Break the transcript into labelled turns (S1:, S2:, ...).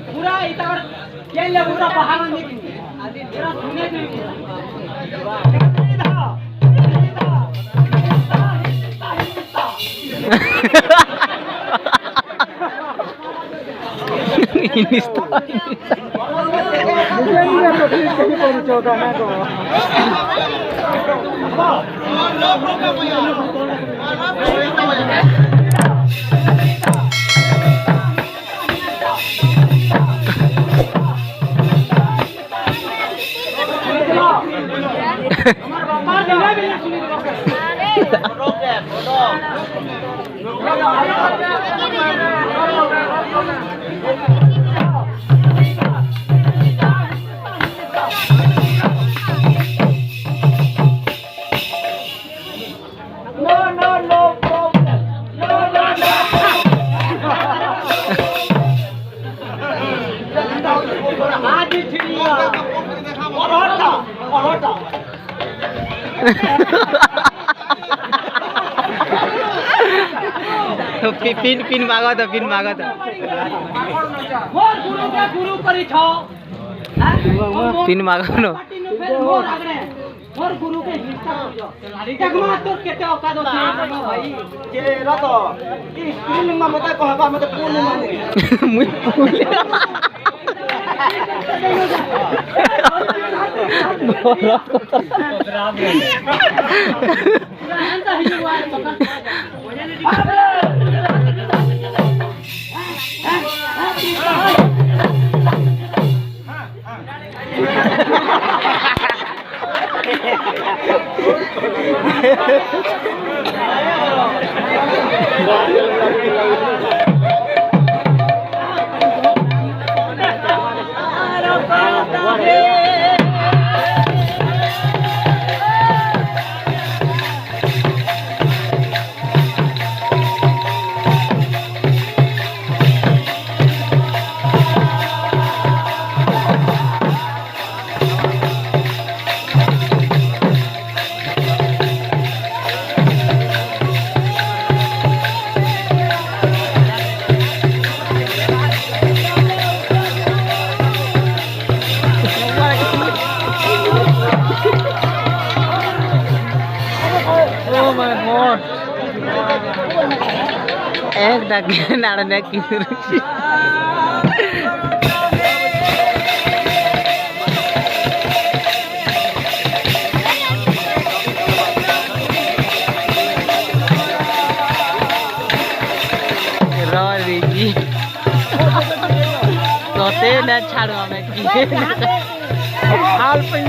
S1: पूरा इतावर ये ले पूरा बहाना नहीं पूरा सुने
S2: पिन पिन मांगा था पिन मांगा था
S1: गुरु परिछो
S2: पिन मांगा नो
S1: मोर गुरु के हिस्सा जगमा तो केते औकात अछि भाई के र तो ई स्क्रीन में मते कहबा मते पूर्ण माने
S2: मुई पूर्ण एक डगे नाड़ने की जी सोते न छाड़ो हमें की हाल पे